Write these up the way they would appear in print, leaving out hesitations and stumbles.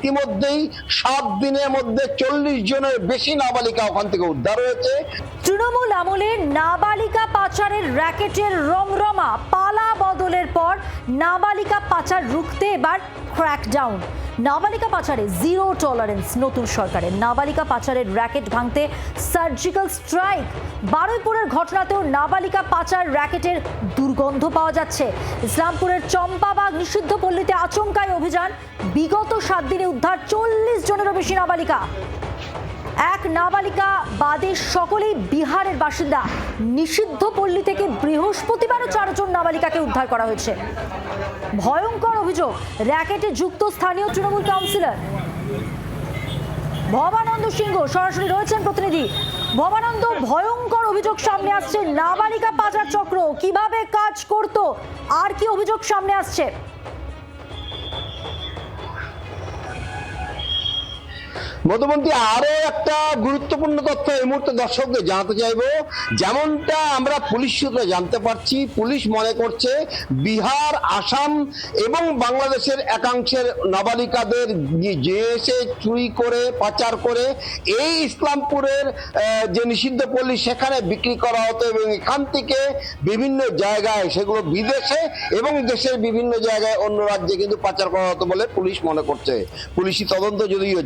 ইতিমধ্যেই 7 দিনের মধ্যে 40 জনের বেশি নাবালিকা ওখান থেকে উদ্ধার হয়েছে। তৃণমূল আমলে নাবালিকা পাচারের র্যাকেটের রমরমা, পালা বদলের পর নাবালিকা পাচার রুখতে এবার ক্র্যাকডাউন। নাবালিকা পাচারে জিরো টলারেন্স নতুন সরকারের। নাবালিকা পাচারের র্যাকেট ভাঙতে সার্জিক্যাল স্ট্রাইক। বারুইপুরের ঘটনাতেও নাবালিকা পাচার র্যাকেটের দুর্গন্ধ পাওয়া যাচ্ছে। ইসলামপুরের চম্পাবাগ নিষিদ্ধ পল্লীতে আচমকাই অভিযান। বিগত 7 দিনে উদ্ধার 40 জনেরও বেশি নাবালিকা। এক নাবালিকা বাদে সকলেই বিহারের বাসিন্দা। নিষিদ্ধ পল্লী থেকে বৃহস্পতিবারও 4 জন নাবালিকাকে উদ্ধার করা হয়েছে। ভয়ঙ্কর অভিযোগ, র্যাকেটে যুক্ত স্থানীয় তৃণমূল কাউন্সিলর ভবানন্দ সিংহ সরাসরি রয়েছেন প্রতিনিধি। ভবানন্দ, ভয়ঙ্কর অভিযোগ সামনে আসছে। নাবালিকা পাচার চক্র কিভাবে কাজ করত, আর কি অভিযোগ সামনে আসছে? মধুমন্তী, আরো একটা গুরুত্বপূর্ণ তথ্য এই মুহূর্তে দর্শকদের জানাতে চাইবো। যেমনটা আমরা পুলিশ সূত্রে জানতে পারছি, পুলিশ মনে করছে বিহার, আসাম এবং বাংলাদেশের একাংশের নাবালিকাদের যে এসে চুরি করে পাচার করে এই ইসলামপুরের যে নিষিদ্ধ পল্লী সেখানে বিক্রি করা হতো এবং এখান থেকে বিভিন্ন জায়গায় সেগুলো বিদেশে এবং দেশের বিভিন্ন জায়গায় অন্য রাজ্যে কিন্তু পাচার করা হতো বলে পুলিশ মনে করছে। পুলিশি তদন্ত যদিও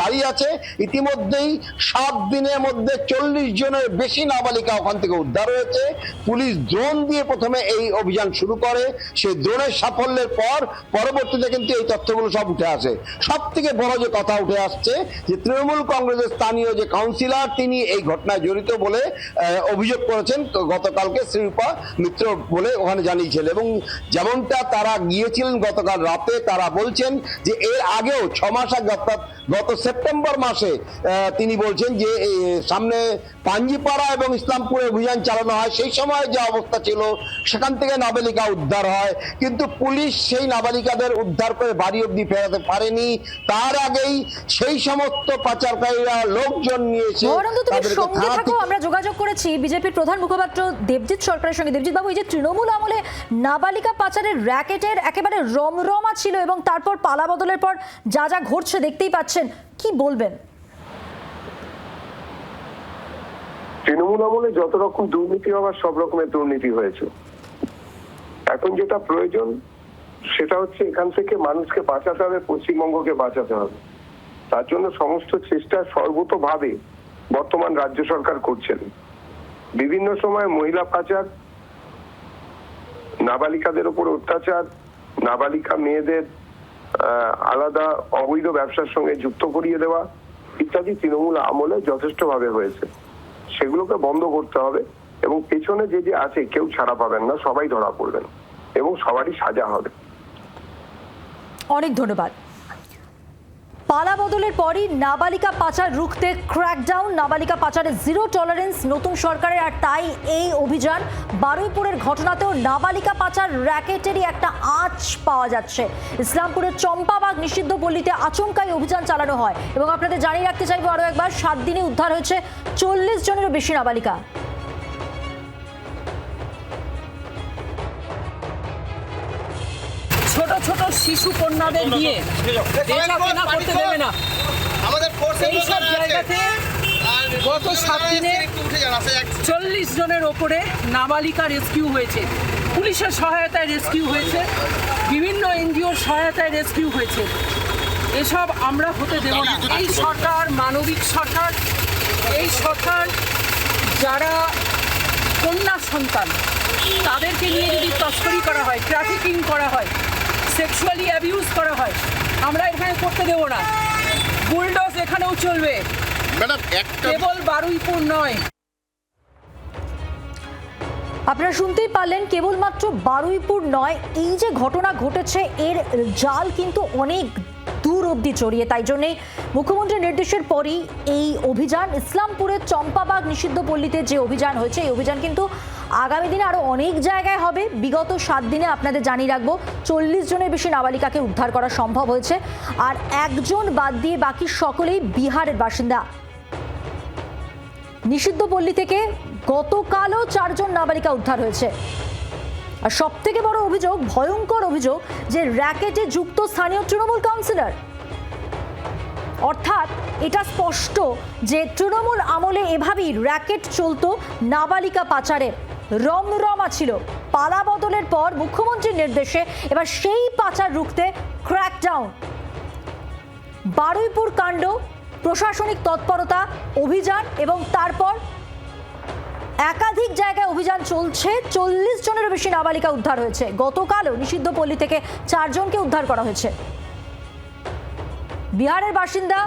জারি আছে। ইতিমধ্যেই 7 দিনের মধ্যে 40 জনের বেশি নাবালিকা ওখান থেকে উদ্ধার হয়েছে। পুলিশ ড্রোন দিয়ে প্রথমে এই অভিযান শুরু করে। সেই ড্রোনের সাফল্যের পর পরবর্তীতে কিন্তু এই তথ্যগুলো সব উঠে আসে। সব থেকে বড় যে কথা উঠে আসছে যে তৃণমূল কংগ্রেসের স্থানীয় যে কাউন্সিলর তিনি এই ঘটনায় জড়িত বলে অভিযোগ করেছেন। গতকালকে শ্রীরূপা মিত্র বলে ওখানে জানিয়েছিলেন এবং যেমনটা তারা গিয়েছিলেন গতকাল রাতে, তারা বলছেন যে এর আগেও 6 মাস আগে অর্থাৎ গত সেপ্টেম্বর মাসে তিনি বলছেন যে সামনে পাঞ্জিপাড়া এবং ইসলামপুরে অভিযান চালানো হয়। সেই সময় যে অবস্থা ছিল সেখান থেকে নাবালিকা উদ্ধার হয়, কিন্তু পুলিশ সেই নাবালিকাদের উদ্ধার করে বাড়ি অবধি ফেরাতে পারেনি। তার আগেই সেই সমস্ত পাচারকারীরা লোকজন নিয়ে এসে আমরা যোগাযোগ করেছি বিজেপির প্রধান মুখপাত্র দেবজিৎ সরকারের সঙ্গে। দেবজিৎ বাবু, এই যে তৃণমূল আমলে নাবালিকা পাচারের র্যাকেটের একেবারে রমরমা ছিল এবং তারপর পালা বদলের পর যা যা ঘটছে দেখতেই পাচ্ছেন, কি বলবেন? তৃণমূল আমলে যত রকম দুর্নীতি হওয়ার সব রকমের দুর্নীতি হয়েছে। এখন যেটা প্রয়োজন সেটা হচ্ছে এখান থেকে মানুষকে বাঁচাতে হবে, পশ্চিমবঙ্গকে বাঁচাতে হবে। তার জন্য সমস্ত চেষ্টা সর্বতোভাবে বর্তমান রাজ্য সরকার করছেন। বিভিন্ন সময় মহিলা পাচার, নাবালিকাদের উপর অত্যাচার, নাবালিকা মেয়েদের আলাদা অবৈধ ব্যবসার সঙ্গে যুক্ত করিয়ে দেওয়া ইত্যাদি তৃণমূল আমলে যথেষ্টভাবে হয়েছে। সেগুলোকে বন্ধ করতে হবে এবং পেছনে যে যে আছে কেউ ছাড়া পাবেন না, সবাই ধরা পড়বেন এবং সবারই সাজা হবে। অনেক ধন্যবাদ। পালা বদলের পরই নাবালিকা পাচার রুখতে ক্র্যাকডাউন। নাবালিকা পাচারে জিরো টলারেন্স নতুন সরকারের, আর তাই এই অভিযান। বারুইপুরের ঘটনাতেও নাবালিকা পাচার র্যাকেটেরই একটা আঁচ পাওয়া যাচ্ছে। ইসলামপুরের চম্পাবাগ নিষিদ্ধ পল্লীতে আচমকাই অভিযান চালানো হয় এবং আপনাদের জানিয়ে রাখতে চাইবো আরও একবার, 7 দিনে উদ্ধার হয়েছে 40 জনেরও বেশি নাবালিকা। ছোট ছোট শিশু কন্যাদের দিয়ে বেচাকেনা করতে দেবে না। এইসব জায়গাতে গত 7 দিনে 40 জনের ওপরে নাবালিকা রেস্কিউ হয়েছে। পুলিশের সহায়তায় রেস্কিউ হয়েছে, বিভিন্ন এনজিওর সহায়তায় রেস্কিউ হয়েছে। এসব আমরা হতে দেব না। এই সরকার মানবিক সরকার। এই সরকার যারা কন্যা সন্তান তাদেরকে নিয়ে যদি তস্করি করা হয়, ট্রাফিকিং করা হয়, সেক্সুয়ালি অ্যাবিউজ করা হয়, আমরা এখানে করতে দেব না। বুলডোজ এখানেও চলবে, কেবল বারুইপুর নয়। আপনারা শুনতেই পারলেন, কেবলমাত্র বারুইপুর নয়, এই যে ঘটনা ঘটেছে এর জাল কিন্তু অনেক দূর অবধি ছড়িয়ে। তাই জন্যে মুখ্যমন্ত্রীর নির্দেশের পরই এই অভিযান। ইসলামপুরের চম্পাবাগ নিষিদ্ধ পল্লীতে যে অভিযান হয়েছে, এই অভিযান কিন্তু আগামী দিনে আরও অনেক জায়গায় হবে। বিগত 7 দিনে আপনাদের জানিয়ে রাখবো 40 জনের বেশি নাবালিকাকে উদ্ধার করা সম্ভব হয়েছে, আর একজন বাদ দিয়ে বাকি সকলেই বিহারের বাসিন্দা। নিষিদ্ধ পল্লী থেকে গতকালও 4 জন নাবালিকা উদ্ধার হয়েছে। আর সবথেকে বড় অভিযোগ, ভয়ঙ্কর অভিযোগ, যে র্যাকেটে যুক্ত স্থানীয় তৃণমূল কাউন্সিলর। অর্থাৎ এটা স্পষ্ট যে তৃণমূল আমলে এভাবেই র্যাকেট চলতো নাবালিকা পাচারের। রমরমা ছিল। পালা বদলের পর মুখ্যমন্ত্রীর নির্দেশে এবার সেই পাচার রুখতে ক্র্যাকডাউন। বারুইপুর কাণ্ড, প্রশাসনিক তৎপরতা, অভিযান এবং তারপর একাধিক জায়গায় অভিযান চলছে। 40 জনেরও বেশি নাবালিকা উদ্ধার হয়েছে। গতকালও নিষিদ্ধ পল্লী থেকে 4 জনকে উদ্ধার করা হয়েছে। বিহারের বাসিন্দা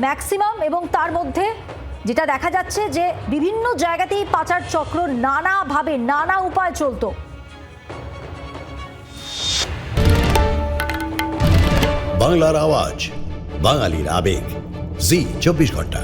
ম্যাক্সিমাম, এবং তার মধ্যে যেটা দেখা যাচ্ছে যে বিভিন্ন জায়গাতেই পাচার চক্র নানাভাবে নানা উপায় চলতো। বাংলার আওয়াজ, বাঙালির আবেগ, জি 24 ঘন্টা।